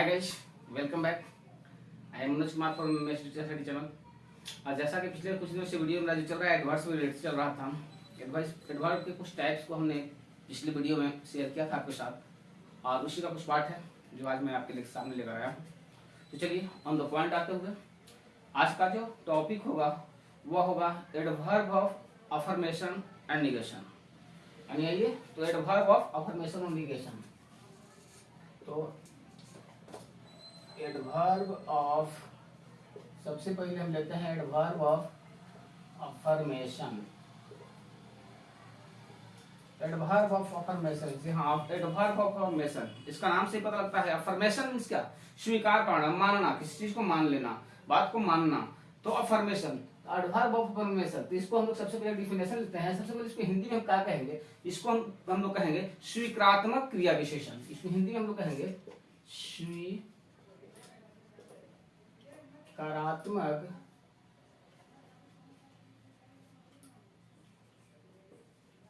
Guys, welcome back. I am Manoj Kumar from mess teacher study channel. और जैसा कि पिछले कुछ दिनों से वीडियो मेरा जो चल रहा है एडवर्ड्स में रिलेटेड चल रहा था। एडवर्ड के कुछ टाइप्स को हमने पिछले वीडियो में शेयर किया था आपके साथ, और उसी का कुछ पार्ट है जो आज मैं आपके लिए सामने लेकर आया हूँ। तो चलिए ऑन द पॉइंट आते हुए आज का जो टॉपिक होगा वह होगा adverb of affirmation and negation. यानी आइए तो एडवर्ब ऑफ अफर्मेशन और निगेशन। तो एडवर्ब ऑफ, सबसे पहले हम लेते हैं adverb of affirmation. Adverb of affirmation, जी हाँ, एडवर्ब ऑफ अफर्मेशन, इसका नाम से ही पता लगता है। अफर्मेशन मींस क्या? स्वीकार करना, मानना, किसी चीज को मान लेना, बात को मानना। तो अफर्मेशन, एडवर्ब ऑफ अफर्मेशन, तो इसको हम लोग सबसे पहले डिफिनेशन लेते हैं। सबसे पहले इसको हिंदी में हम क्या कहेंगे? इसको हम लोग कहेंगे स्वीकारात्मक क्रिया विशेषण। इसको हिंदी में हम लोग कहेंगे स्वीकारात्मक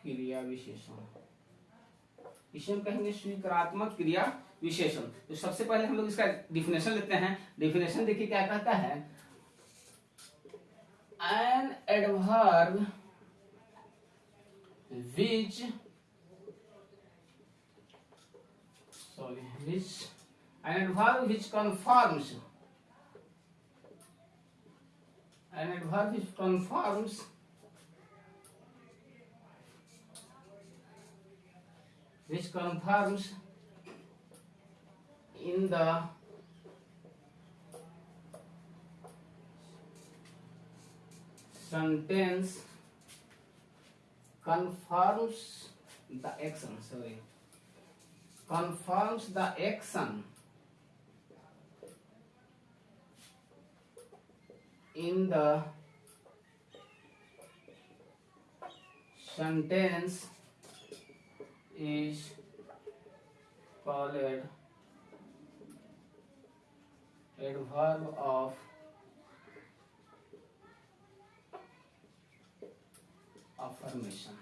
क्रिया विशेषण। इसे हम कहेंगे स्वीकारात्मक क्रिया विशेषण। तो सबसे पहले हम लोग इसका डिफिनेशन लेते हैं। डिफिनेशन देखिए क्या कहता है। An adverb which an adverb which conforms in the sentence conforms the action in the sentence is called adverb of affirmation.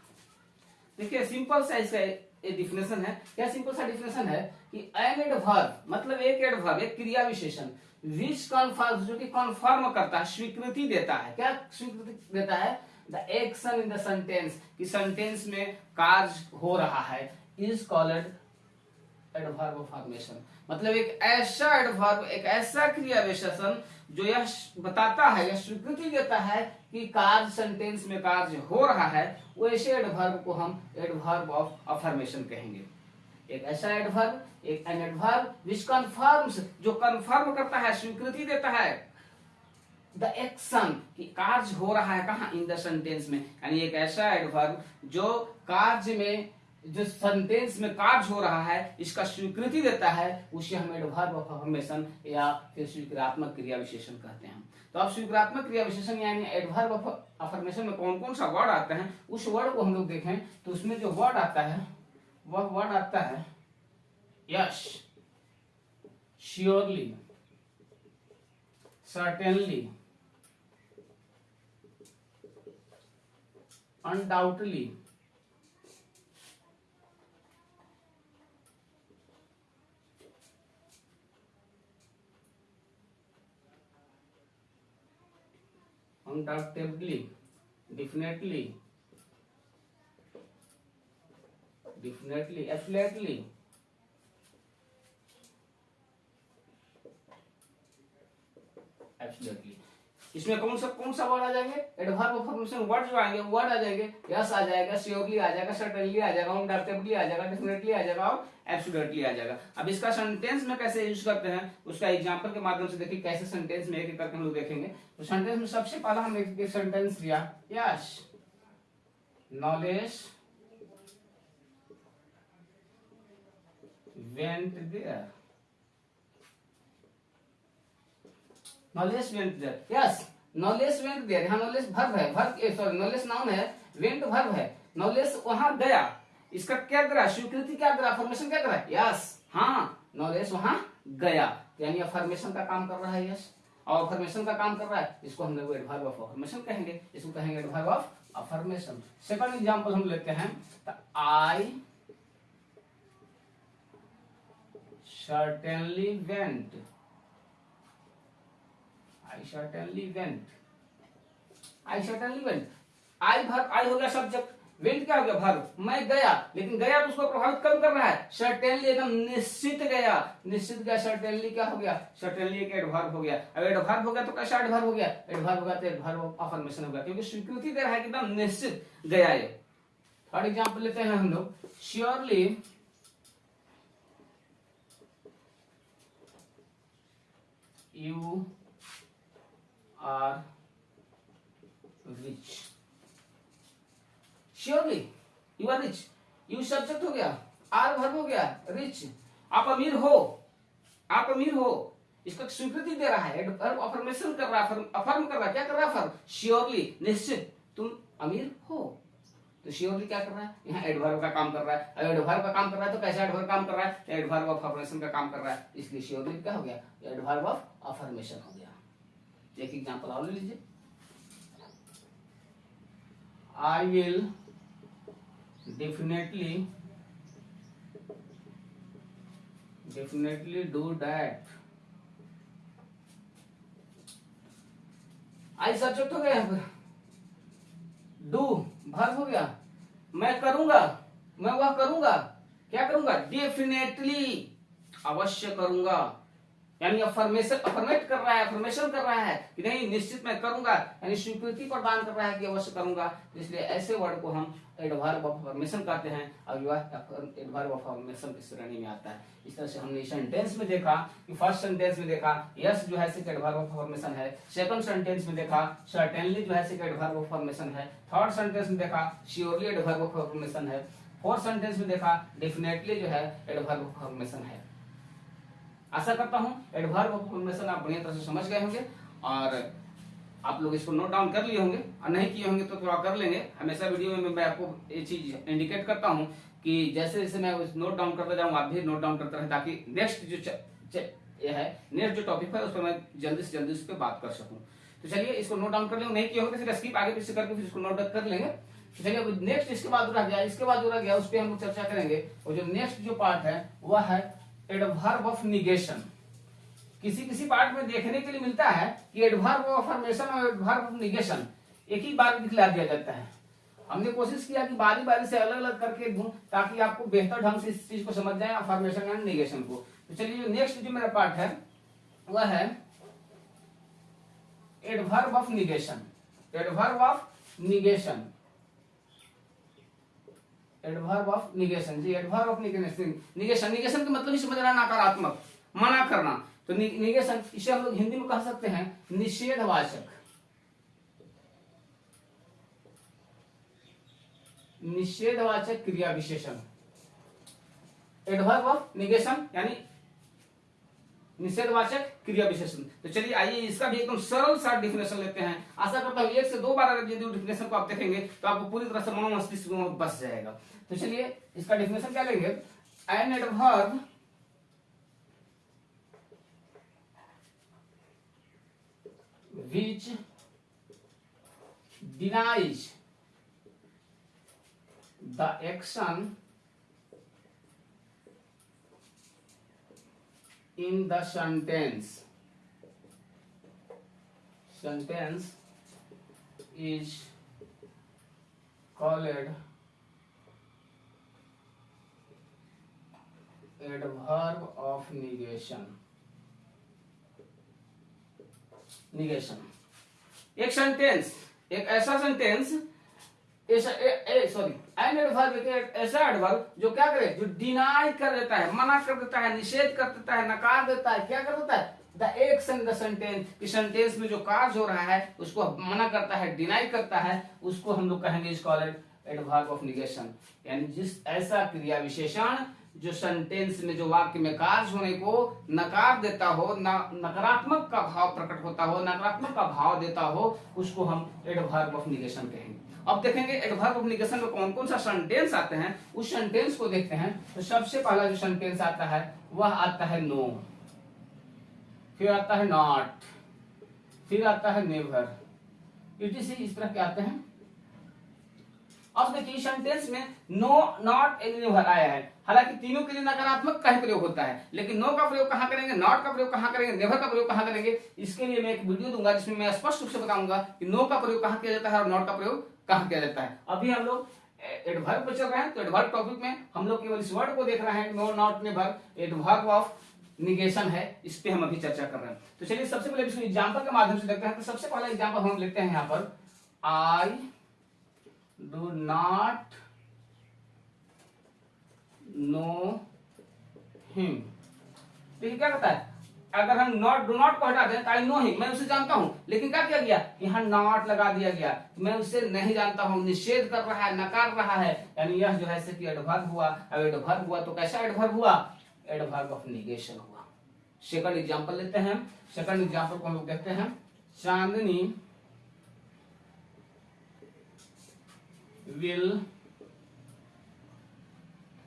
देखिए सिंपल सा इसका एक डिफिनेशन है। क्या सिंपल सा डिफिनेशन है कि एन एडवर्ब मतलब एक एडवर्ब, एक क्रिया विशेषण, विच कन्फर्म, जो कि कन्फर्म करता है, स्वीकृति देता है। क्या स्वीकृति देता है? The action in the sentence, कि सेंटेंस में कार्य हो रहा है, is called adverb of affirmation. मतलब एक ऐसा एडवर्ब, एक ऐसा क्रिया विशेषण जो यह बताता है, यह स्वीकृति देता है कि कार्य, सेंटेंस में कार्य हो रहा है, वैसे एडवर्ब को हम एडवर्ब ऑफ अफर्मेशन कहेंगे। एक ऐसा एडवर्ब, एक एन एडवर्ब व्हिच कन्फर्म्स, जो कन्फर्म करता है, स्वीकृति देता है, द एक्शन, कि कार्य हो रहा है कहाँ? इन द सेंटेंस में। यानी एक ऐसा एडवर्ब जो कार्य में, जो सेंटेंस में कार्य हो रहा है, इसका स्वीकृति देता है, उसे हम एडवर्ब ऑफ अफर्मेशन या फिर स्वीकारात्मक क्रिया विशेषण कहते हैं। तो अब स्वीकारात्मक क्रिया विशेषण यानी एडवर्ब ऑफ अफर्मेशन में कौन कौन सा वर्ड आते हैं, उस वर्ड को हम लोग देखें तो उसमें जो वर्ड आता है वह वर्ड आता है yes, surely, certainly, undoubtedly, undoubtedly, definitely, absolutely, इसमें कौन सा वर्ड आ जाएंगे? एडवर्ब ऑफ अफर्मेशन वर्ड जो आएंगे, वर्ड आ जाएंगे यस आ जाएगा, श्योरली आ जाएगा, सर्टेनली आ जाएगा, अनडाउटेबली आ जाएगा, डेफिनेटली आ जाएगा और एब्सोल्युटली आ जाएगा। अब इसका सेंटेंस में कैसे यूज करते हैं उसका एग्जांपल के माध्यम से देखिए कैसे सेंटेंस में एक एक करके हम लोग देखेंगे। तो सेंटेंस में सबसे पहला हम एक सेंटेंस लिया, yes knowledge went there, knowledge went there, yes knowledge went there. यहाँ नॉलेज वर्ब है, नॉलेज नाउन है, वेंट वर्ब है, नॉलेज वहां गया। इसका क्या करा? स्वीकृति क्या करा? अफर्मेशन क्या करा? यस, हाँ नॉलेज वहां गया, यानी अफर्मेशन का काम कर रहा है यस, और अफर्मेशन का काम कर रहा है, इसको हम लोग एडवर्ब ऑफ अफर्मेशन कहेंगे। इसको कहेंगे adverb of affirmation. Second example हम लेते हैं, आई certainly went, I certainly went, I certainly went, I verb, आई हो गया सब्जेक्ट, वेंट क्या हो गया verb, मैं गया, लेकिन गया तो उसको प्रभावित कब कर रहा है, certainly एकदम निश्चित गया, निश्चित गया, certainly क्या हो गया, certainly एक एडवर्ब हो गया। अब एडवर्ब हो गया तो कैसा एडवर्ब हो गया, एडवर्ब हो गया तो एडवर्ब ऑफ अफर्मेशन हो गया, क्योंकि स्वीकृति दे रहा है कि एकदम निश्चित गया ये। थर्ड एग्जांपल लेते हैं हम लोग, surely you are rich, surely you are rich, you subject हो गया, आर वर्ब हो गया, रिच आप अमीर हो, आप अमीर हो, इसका स्वीकृति दे रहा है, अफर्मेशन कर रहा है, अफर्म कर रहा है, क्या कर रहा है अफर्म, श्योरली निश्चित तुम अमीर हो, तो श्योरली क्या कर रहा है, यहाँ एडवर्ब का काम कर रहा है। अब एडवर्ब का काम कर रहा है तो कैसा एडवर्ब काम कर रहा है, एडवर्ब ऑफ अफर्मेशन का काम कर रहा है, इसलिए श्योरली क्या हो गया, एडवर्ब ऑफ अफर्मेशन हो गया। एक एग्जांपल और ले लीजिए, I will definitely do that, I subject हो गया यहाँ पर, डू वर्ब हो गया, मैं करूंगा, मैं वह करूंगा, क्या करूंगा, डेफिनेटली अवश्य करूंगा, यानी अफर्मेशन, अफर्मेट कर रहा है, अफर्मेशन कर रहा है कि नहीं निश्चित मैं करूंगा, यानी स्वीकृति प्रदान कर रहा है कि अवश्य करूंगा, इसलिए ऐसे वर्ड को हम एडवर्ब ऑफ अफर्मेशन कहते हैं, और यह एडवर्ब ऑफ अफर्मेशन की श्रेणी में आता है। इस तरह से हमने सेंटेंस में देखा कि फर्स्ट सेंटेंस में देखा यस जो है एडवर्ब ऑफ अफर्मेशन है, सेकंड सेंटेंस में देखा सर्टेनली जो है एडवर्ब ऑफ अफर्मेशन है, थर्ड सेंटेंस में देखा श्योरली एडवर्ब ऑफ अफर्मेशन है, फोर्थ सेंटेंस में देखा डेफिनेटली जो है एडवर्ब ऑफ अफर्मेशन है। आशा करता हूं एडवर्ब ऑफ अफर्मेशन आप बढ़िया तरह से समझ गए होंगे और आप लोग इसको नोट डाउन कर लिए होंगे, और नहीं किए होंगे तो थोड़ा कर लेंगे। हमेशा वीडियो में मैं आपको ये चीज इंडिकेट करता हूं कि जैसे जैसे मैं नोट डाउन करता जाऊंगा आप भी नोट डाउन करते रहें, ताकि नेक्स्ट जो ये है नेक्स्ट जो टॉपिक है उस पर मैं जल्दी से जल्दी उस पर बात कर सकूं। तो चलिए इसको नोट डाउन कर लेंगे, नहीं किए होंगे तो फिर स्किप आगे पीछे करके फिर इसको नोट डाउन कर लेंगे। तो चलिए अब नेक्स्ट इसके बाद रह गया, इसके बाद जो रह गया उस पर हम लोग चर्चा करेंगे, और जो नेक्स्ट जो पार्ट है वह है एडवर्ब ऑफ निगेशन। किसी किसी पार्ट में देखने के लिए मिलता है कि एडवर्ब ऑफ अफर्मेशन और एडवर्ब ऑफ निगेशन एक ही बार दिखला दिया जाता है। हमने कोशिश किया कि बारी बारी से अलग अलग करके दूं ताकि आपको बेहतर ढंग से इस चीज को समझ जाए, अफर्मेशन एंड निगेशन को। तो चलिए नेक्स्ट जो मेरा पार्ट है वह है adverb of negation. Adverb of negation, adverb of negation जी, adverb of negation, negation, negation का मतलब ही समझ रहा है नकारात्मक, मना करना। तो निगेशन इसे हम लोग हिंदी में कह सकते हैं निषेधवाचक, निषेधवाचक क्रिया विशेषण। एडवर्ब ऑफ निगेशन यानी निषेधवाचक क्रिया विशेषण। तो चलिए आइए इसका भी एकदम सरल सा डिफिनेशन लेते हैं। आशा करता हूं 1 से 2 बार अगर यदि डिफिनेशन को आप देखेंगे तो आपको पूरी तरह से मनो मस्तिष्क में बस जाएगा। तो चलिए इसका डिफिनेशन क्या लेंगे, an adverb which denies the action in the sentence is called adverb of negation। Negation एक सेंटेंस, एक ऐसा सेंटेंस, एन एडवर्ब एक ऐसा एडवर्ब जो क्या करे, जो डिनाई कर देता है, मना कर देता है, निषेध कर देता है, नकार देता है, क्या कर देता है, द एक्शन द सेंटेंस, कि सेंटेंस में जो कार्य हो रहा है उसको मना करता है, डिनाई करता है, उसको हम लोग कहेंगे is called adverb of negation. यानी जिस ऐसा क्रिया विशेषण जो सेंटेंस में जो वाक्य में कार्य होने को नकार देता हो, नकारात्मक का भाव प्रकट होता हो, नकारात्मक का भाव देता हो, उसको हम एडवर्ब ऑफ निगेशन कहेंगे। अब देखेंगे एडवर्ब ऑफ निगेशन में कौन कौन सा सेंटेंस आते हैं, उस सेंटेंस को देखते हैं। तो सबसे पहला जो सेंटेंस आता है वह आता है नो, फिर आता है नॉट, फिर आता है नेवर, इस तरह के आते हैं। अब देखिए सेंटेंस में नो, नॉट एंड नेवर आया है, हालांकि तीनों के लिए नकारात्मक का ही प्रयोग होता है, लेकिन नो का प्रयोग कहाँ करेंगे, नॉट का प्रयोग कहाँ करेंगे, नेवर का प्रयोग कहाँ करेंगे, इसके लिए मैं एक वीडियो दूंगा जिसमें मैं स्पष्ट रूप से बताऊंगा कि नो का प्रयोग कहाँ किया जाता है और नॉट का प्रयोग कहाँ किया जाता है। अभी हम लोग एडवर्ब पे चल रहे हैं, तो एडवर्ब टॉपिक में हम लोग केवल इस वर्ड को देख रहे हैं, no not never, adverb of negation है, इस पे हम अभी चर्चा कर रहे हैं। तो चलिए सबसे पहले इसको एग्जांपल के माध्यम से देखते हैं। तो सबसे पहला एग्जांपल हम लेते हैं यहाँ पर, I do not know him. देखिए क्या कहता है, अगर हम नॉट डू नॉट को हटा दें तो आई नो हिम, मैं उसे जानता हूं, लेकिन क्या किया गया, यहाँ नॉट लगा दिया गया, मैं उसे नहीं जानता हूं, निषेध कर रहा है, नकार रहा है, यानी यह जो है कि एडवर्ब हुआ। अब एडवर्ब हुआ तो कैसा एडवर्ब हुआ, एडवर्ब ऑफ निगेशन हुआ। सेकंड एग्जांपल लेते हैं। सेकंड एग्जांपल को हम लोग देखते हैं, Chandni will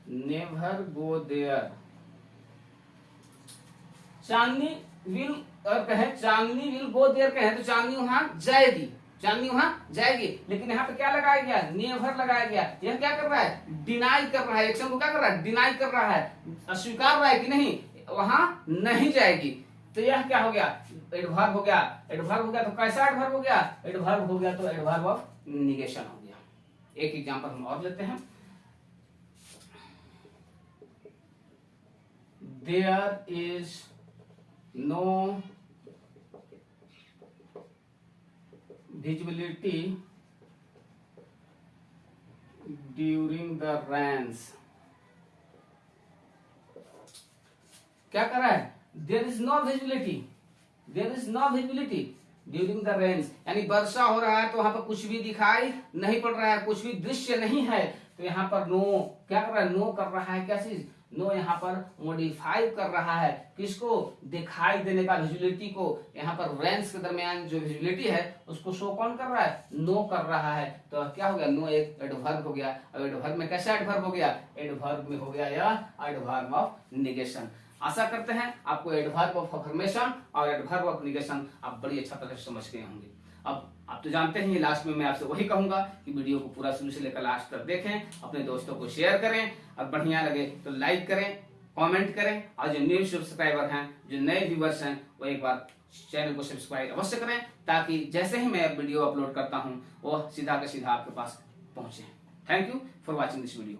never go there. Chandni will और कहे चांदनी विल गो देयर कहे तो चांदनी वहां जाएगी, चांदनी वहां जाएगी, लेकिन यहाँ पे क्या लगाया गया, नेवर लगाया गया। यह क्या कर रहा है, डिनाई कर रहा है, एक्शन को क्या कर रहा है, डिनाई कर रहा है, अस्वीकार रहा है कि नहीं, वहां नहीं जाएगी। तो यह क्या हो गया, एडवर्ब हो गया। एडवर्ब हो गया तो कैसा एडवर्ब हो गया, एडवर्ब हो गया तो एडवर्ब ऑफ निगेशन हो गया। एक एग्जांपल हम और लेते हैं, there is no visibility during the rains। क्या कर रहा है, there is no visibility, there is no visibility during the rains, यानी वर्षा हो रहा है तो वहां पर कुछ भी दिखाई नहीं पड़ रहा है, कुछ भी दृश्य नहीं है। तो यहाँ पर नो क्या कर रहा है, नो कर रहा है क्या चीज, नो यहाँ पर मॉडिफाई कर रहा है, किसको, दिखाई देने का, विजुअलिटी को। यहाँ पर रेंस के दरमियान जो विजुअलिटी है उसको शो कौन कर रहा है, नो कर रहा है। तो क्या हो गया, नो एक एडवर्ब हो गया। अब एडवर्ब में कैसा एडवर्ब हो गया, एडवर्ब में हो गया यह एडवर्ब ऑफ निगेशन। आशा करते हैं आपको एडवर्ब ऑफ अफर्मेशन और एडवर्ब ऑफ निगेशन आप बड़ी अच्छा तरह से समझ गए होंगे। अब आप तो जानते हैं, लास्ट में मैं आपसे वही कहूंगा कि वीडियो को पूरा शुरू से लेकर लास्ट तक देखें, अपने दोस्तों को शेयर करें, और बढ़िया लगे तो लाइक करें, कमेंट करें, और जो न्यू सब्सक्राइबर हैं, जो नए व्यूवर्स हैं, वो एक बार चैनल को सब्सक्राइब अवश्य करें, ताकि जैसे ही मैं वीडियो अपलोड करता हूं वो सीधा का सीधा आपके पास पहुंचे। Thank you for watching this video.